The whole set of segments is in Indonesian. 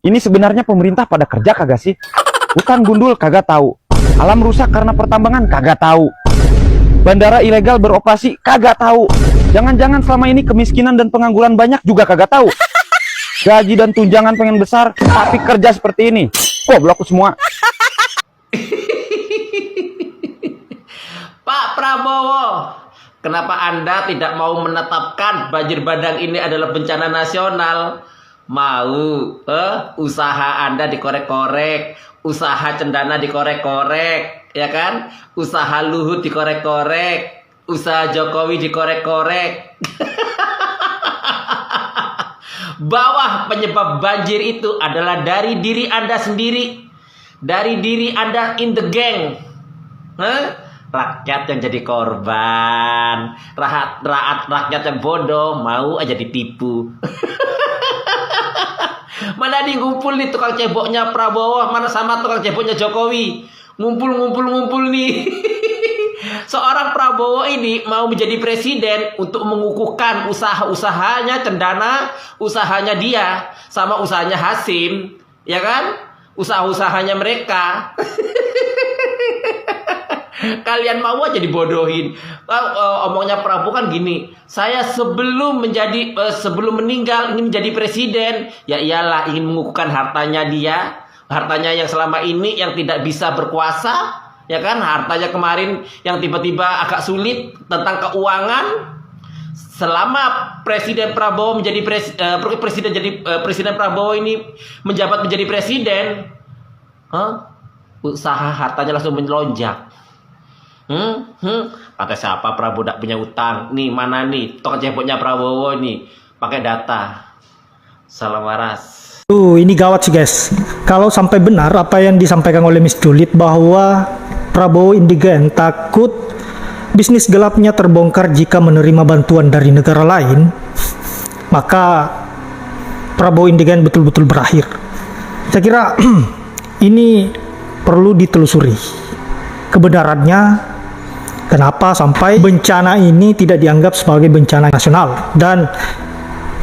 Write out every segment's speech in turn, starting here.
Ini sebenarnya pemerintah pada kerja kagak sih? Hutan gundul kagak tahu. Alam rusak karena pertambangan kagak tahu. Bandara ilegal beroperasi kagak tahu. Jangan-jangan selama ini kemiskinan dan pengangguran banyak juga kagak tahu. Gaji dan tunjangan pengen besar, tapi kerja seperti ini. Goblok semua. Pak Prabowo, kenapa Anda tidak mau menetapkan banjir bandang ini adalah bencana nasional? Mau usaha Anda dikorek-korek, usaha Cendana dikorek-korek, ya kan? Usaha Luhut dikorek-korek, usaha Jokowi dikorek-korek. Bahwa penyebab banjir itu adalah dari diri Anda sendiri, dari diri Anda in the gang. Rakyat yang jadi korban, rakyat yang bodoh mau aja ditipu. Mana nih ngumpul nih tukang ceboknya Prabowo, mana sama tukang ceboknya Jokowi. Ngumpul nih. Seorang Prabowo ini mau menjadi presiden untuk mengukuhkan usaha-usahanya Cendana, usahanya dia, sama usahanya Hasim, ya kan? Usaha-usahanya mereka. Kalian mau aja dibodohin. Omongnya Prabowo kan gini, saya sebelum meninggal ingin menjadi presiden. Ya iyalah, ingin mengukuhkan hartanya dia, hartanya yang selama ini yang tidak bisa berkuasa, ya kan? Hartanya kemarin yang tiba-tiba agak sulit tentang keuangan. Selama Presiden Prabowo menjadi Presiden Prabowo ini menjabat menjadi presiden, usaha hartanya langsung melonjak. Kata siapa Prabowo tidak punya utang? Nih mana nih tukang ceboknya Prabowo ini pakai data. Salam waras. Ini gawat sih guys. Kalau sampai benar apa yang disampaikan oleh Miss Julid bahwa Prabowo Indigen takut bisnis gelapnya terbongkar jika menerima bantuan dari negara lain, maka Prabowo Indigen betul-betul berakhir. Saya kira ini perlu ditelusuri kebenarannya. Kenapa sampai bencana ini tidak dianggap sebagai bencana nasional dan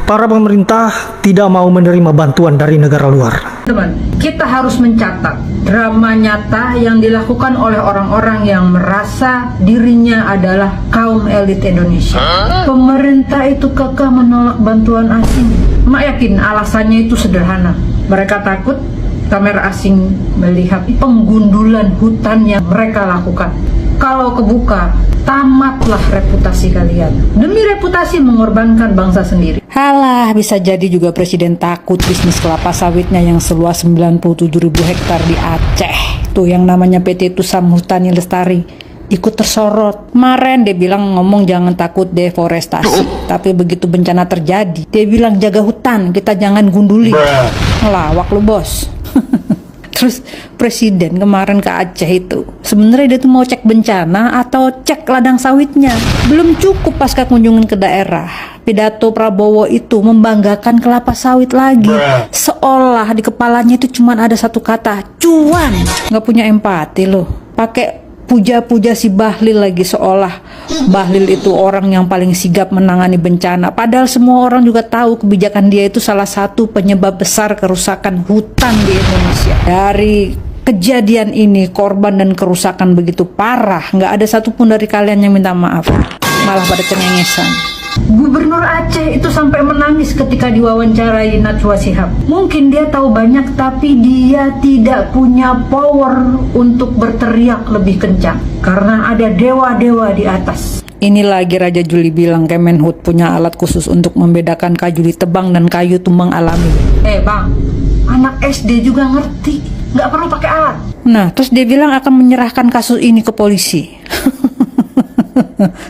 para pemerintah tidak mau menerima bantuan dari negara luar. Teman, kita harus mencatat drama nyata yang dilakukan oleh orang-orang yang merasa dirinya adalah kaum elit Indonesia. Pemerintah itu kekeh menolak bantuan asing. Mak yakin alasannya itu sederhana. Mereka takut kamera asing melihat penggundulan hutan yang mereka lakukan. Kalau kebuka, tamatlah reputasi kalian. Demi reputasi mengorbankan bangsa sendiri. Halah, bisa jadi juga presiden takut bisnis kelapa sawitnya yang seluas 97.000 hektar di Aceh. Tuh yang namanya PT Tusam Hutani Lestari ikut tersorot. Kemarin dia bilang ngomong jangan takut deforestasi. Tapi begitu bencana terjadi, dia bilang jaga hutan, kita jangan gunduli. Ngelawak lu bos. Terus presiden kemarin ke Aceh itu sebenarnya dia tuh mau cek bencana atau cek ladang sawitnya. Belum cukup pasca kunjungan ke daerah, pidato Prabowo itu membanggakan kelapa sawit lagi. Seolah di kepalanya itu cuma ada satu kata, cuan. Nggak punya empati loh. Pakai puja-puja si Bahlil lagi, seolah Bahlil itu orang yang paling sigap menangani bencana. Padahal semua orang juga tahu kebijakan dia itu salah satu penyebab besar kerusakan hutan di Indonesia. Dari kejadian ini, korban dan kerusakan begitu parah, nggak ada satupun dari kalian yang minta maaf. Malah pada cengengesan. Gubernur Aceh itu sampai menangis ketika diwawancarai Najwa Shihab. Mungkin dia tahu banyak, tapi dia tidak punya power untuk berteriak lebih kencang karena ada dewa-dewa di atas. Ini lagi Raja Juli bilang Kemenhub punya alat khusus untuk membedakan kayu ditebang dan kayu tumbang alami. Bang, anak SD juga ngerti, nggak perlu pakai alat. Nah, terus dia bilang akan menyerahkan kasus ini ke polisi.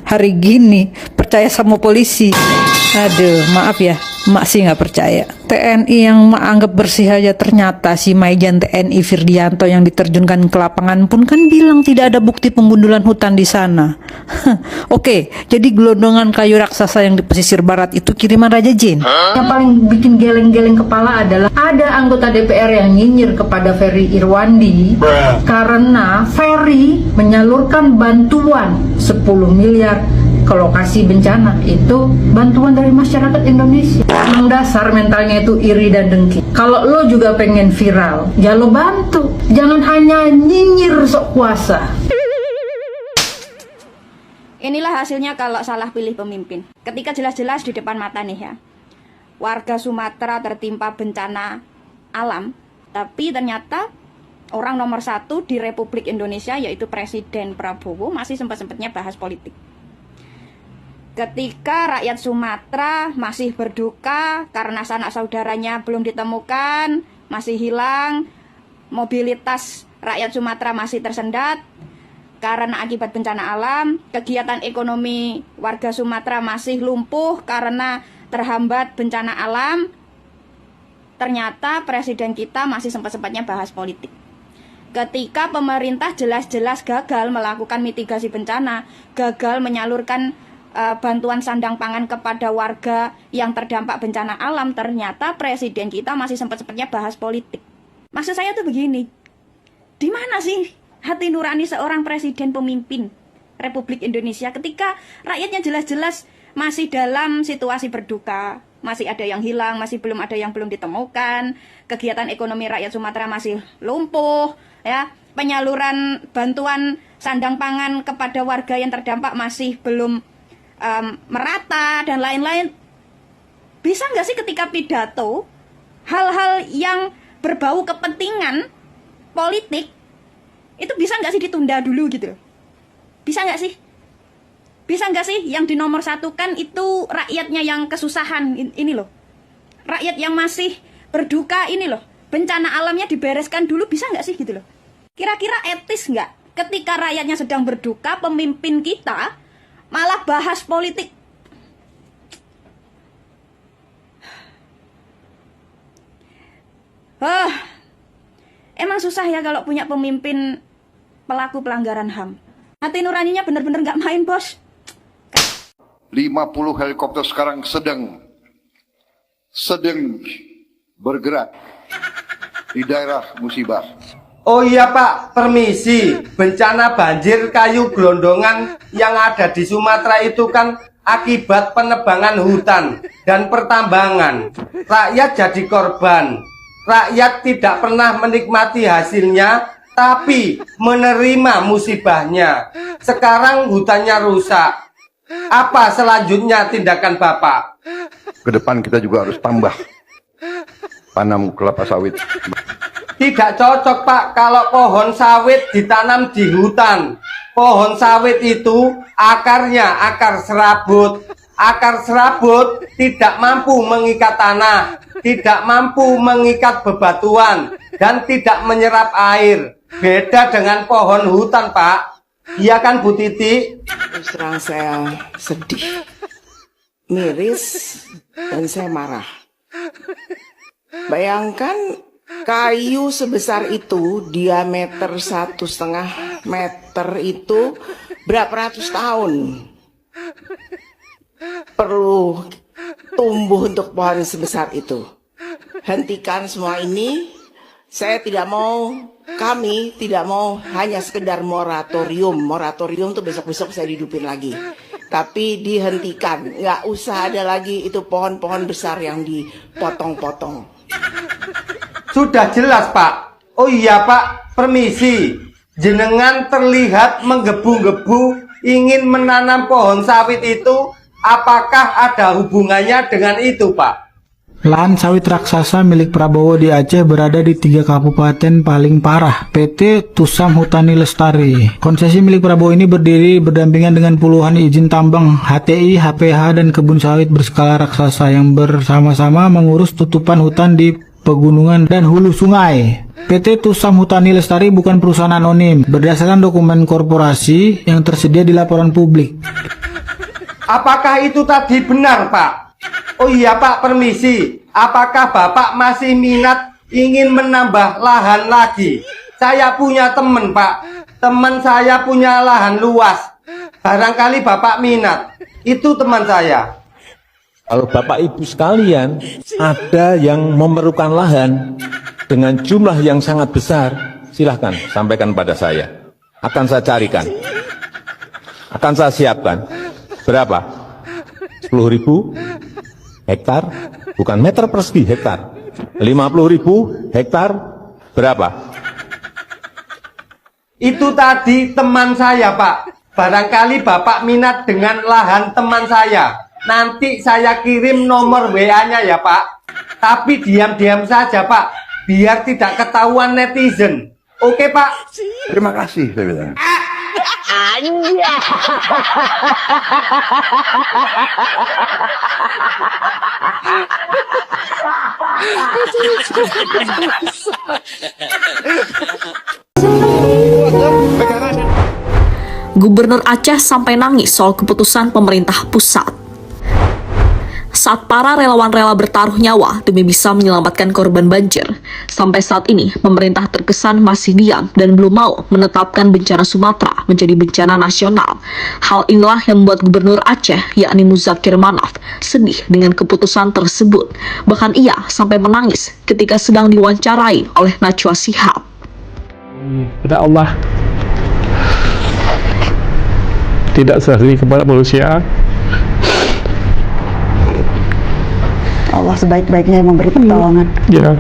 Hari gini percaya sama polisi. Aduh, maaf ya, mak sih nggak percaya. TNI yang mak anggap bersih aja, ternyata si Maijen TNI Firdianto yang diterjunkan ke lapangan pun kan bilang tidak ada bukti penggundulan hutan di sana. Oke, jadi gelondongan kayu raksasa yang di pesisir barat itu kiriman Raja Jin. Yang paling bikin geleng-geleng kepala adalah ada anggota DPR yang nyinyir kepada Ferry Irwandi karena Ferry menyalurkan bantuan 10 miliar ke lokasi bencana itu bantuan dari masyarakat Indonesia. Emang dasar mentalnya itu iri dan dengki. Kalau lo juga pengen viral, ya lo bantu. Jangan hanya nyinyir sok kuasa. Inilah hasilnya kalau salah pilih pemimpin. Ketika jelas-jelas di depan mata nih ya, warga Sumatera tertimpa bencana alam, tapi ternyata orang nomor 1 di Republik Indonesia yaitu Presiden Prabowo masih sempat-sempatnya bahas politik. Ketika rakyat Sumatera masih berduka karena sanak saudaranya belum ditemukan, masih hilang, mobilitas rakyat Sumatera masih tersendat karena akibat bencana alam, kegiatan ekonomi warga Sumatera masih lumpuh karena terhambat bencana alam, ternyata presiden kita masih sempat-sempatnya bahas politik. Ketika pemerintah jelas-jelas gagal melakukan mitigasi bencana, gagal menyalurkan bantuan sandang pangan kepada warga yang terdampak bencana alam, ternyata presiden kita masih sempat-sempatnya bahas politik. Maksud saya tuh begini, di mana sih hati nurani seorang presiden pemimpin Republik Indonesia ketika rakyatnya jelas-jelas masih dalam situasi berduka, masih ada yang hilang, masih belum ada yang belum ditemukan, kegiatan ekonomi rakyat Sumatera masih lumpuh, ya, penyaluran bantuan sandang pangan kepada warga yang terdampak masih belum merata dan lain-lain. Bisa nggak sih ketika pidato hal-hal yang berbau kepentingan politik itu bisa nggak sih ditunda dulu gitu? Bisa nggak sih? Bisa nggak sih yang dinomorsatukan itu rakyatnya yang kesusahan ini loh, rakyat yang masih berduka ini loh, bencana alamnya dibereskan dulu, bisa nggak sih gitu loh? Kira-kira etis nggak ketika rakyatnya sedang berduka, pemimpin kita malah bahas politik? Emang susah ya kalau punya pemimpin pelaku pelanggaran HAM. Hati nuraninya bener-bener nggak main, bos. 50 helikopter sekarang sedang bergerak di daerah musibah. Oh iya Pak, permisi. Bencana banjir kayu gelondongan yang ada di Sumatera itu kan akibat penebangan hutan dan pertambangan. Rakyat jadi korban. Rakyat tidak pernah menikmati hasilnya, tapi menerima musibahnya. Sekarang hutannya rusak. Apa selanjutnya tindakan Bapak? Ke depan kita juga harus tambah tanam kelapa sawit. Tidak cocok Pak kalau pohon sawit ditanam di hutan. Pohon sawit itu akarnya akar serabut. Akar serabut tidak mampu mengikat tanah, tidak mampu mengikat bebatuan, dan tidak menyerap air. Beda dengan pohon hutan Pak. Iya kan Bu Titi? Terus terang saya sedih, miris, dan saya marah. Bayangkan kayu sebesar itu, diameter 1,5 meter itu berapa ratus tahun perlu tumbuh untuk pohon sebesar itu. Hentikan semua ini. Saya tidak mau, kami tidak mau hanya sekedar moratorium. Moratorium tuh besok-besok saya hidupin lagi. Tapi dihentikan, nggak usah ada lagi itu pohon-pohon besar yang dipotong-potong. Sudah jelas Pak. Oh iya Pak, permisi. Jenengan terlihat menggebu-gebu ingin menanam pohon sawit itu. Apakah ada hubungannya dengan itu Pak? Lahan sawit raksasa milik Prabowo di Aceh berada di 3 kabupaten paling parah. PT Tusam Hutani Lestari. Konsesi milik Prabowo ini berdiri berdampingan dengan puluhan izin tambang HTI, HPH, dan kebun sawit berskala raksasa yang bersama-sama mengurus tutupan hutan di pegunungan dan hulu sungai. PT Tusam Hutani Lestari bukan perusahaan anonim berdasarkan dokumen korporasi yang tersedia di laporan publik. Apakah itu tadi benar Pak? Oh iya Pak, permisi. Apakah Bapak masih minat ingin menambah lahan lagi? Saya punya teman Pak. Teman saya punya lahan luas. Barangkali Bapak minat. Itu teman saya. Kalau Bapak Ibu sekalian ada yang memerlukan lahan dengan jumlah yang sangat besar, silahkan sampaikan pada saya. Akan saya carikan. Akan saya siapkan. berapa? 10.000 hektar, bukan meter persegi, hektar. 50.000 hektar, berapa? Itu tadi teman saya, Pak. Barangkali Bapak minat dengan lahan teman saya. Nanti saya kirim nomor WA-nya ya, Pak. Tapi diam-diam saja, Pak. Biar tidak ketahuan netizen. Oke, Pak? Terima kasih, saya bilang. Gubernur Aceh sampai nangis soal keputusan pemerintah pusat. Saat para relawan rela bertaruh nyawa demi bisa menyelamatkan korban banjir, sampai saat ini pemerintah terkesan masih diam dan belum mau menetapkan bencana Sumatera menjadi bencana nasional. Hal inilah yang membuat Gubernur Aceh, yakni Muzakir Manaf, sedih dengan keputusan tersebut. Bahkan ia sampai menangis ketika sedang diwawancarai oleh Najwa Shihab. Kepada Allah, tidak sehari kepada manusia. Allah sebaik-baiknya yang memberi pertolongan. Ya.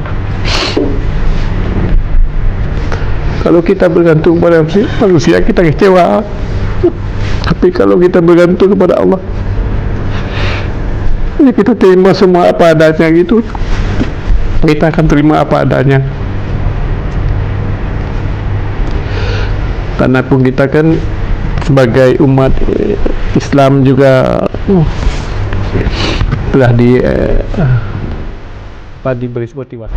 Kalau kita bergantung pada manusia, kita kecewa. Tapi kalau kita bergantung kepada Allah, ya kita terima semua apa adanya gitu. Kita akan terima apa adanya. Karena pun kita kan sebagai umat Islam juga telah diberi motivasi.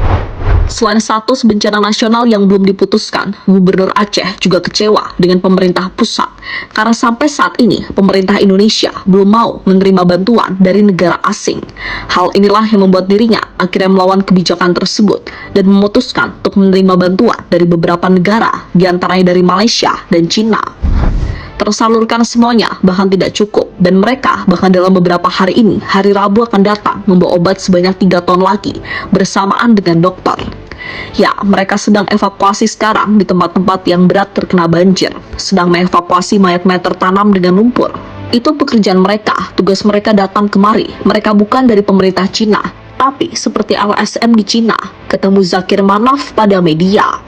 Selain status bencana nasional yang belum diputuskan, Gubernur Aceh juga kecewa dengan pemerintah pusat karena sampai saat ini pemerintah Indonesia belum mau menerima bantuan dari negara asing. Hal inilah yang membuat dirinya akhirnya melawan kebijakan tersebut dan memutuskan untuk menerima bantuan dari beberapa negara, diantaranya dari Malaysia dan Cina. Tersalurkan semuanya bahkan tidak cukup, dan mereka bahkan dalam beberapa hari ini, hari Rabu akan datang membawa obat sebanyak 3 ton lagi bersamaan dengan dokter. Ya, mereka sedang evakuasi sekarang di tempat-tempat yang berat terkena banjir, sedang mengevakuasi mayat-mayat tertanam dengan lumpur. Itu pekerjaan mereka, tugas mereka datang kemari. Mereka bukan dari pemerintah Cina, tapi seperti LSM di Cina, ketemu Zakir Manaf pada media.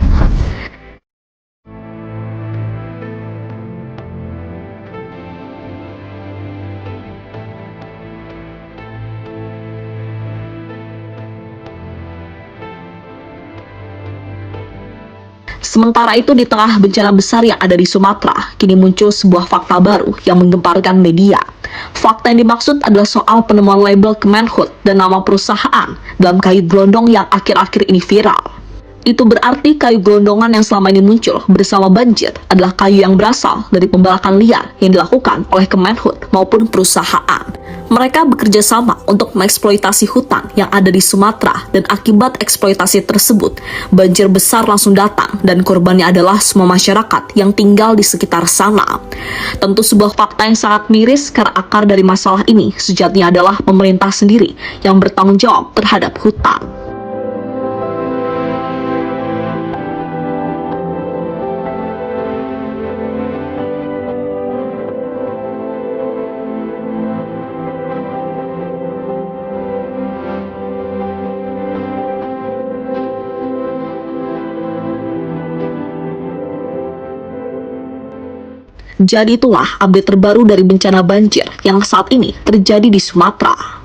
Sementara itu, di tengah bencana besar yang ada di Sumatera, kini muncul sebuah fakta baru yang menggemparkan media. Fakta yang dimaksud adalah soal penemuan label Kemenhub dan nama perusahaan dalam kayu gelondong yang akhir-akhir ini viral. Itu berarti kayu gelondongan yang selama ini muncul bersama banjir adalah kayu yang berasal dari pembalakan liar yang dilakukan oleh Kemenhub maupun perusahaan. Mereka bekerja sama untuk mengeksploitasi hutan yang ada di Sumatera, dan akibat eksploitasi tersebut, banjir besar langsung datang dan korbannya adalah semua masyarakat yang tinggal di sekitar sana. Tentu sebuah fakta yang sangat miris karena akar dari masalah ini sejatinya adalah pemerintah sendiri yang bertanggung jawab terhadap hutan. Jadi itulah update terbaru dari bencana banjir yang saat ini terjadi di Sumatera.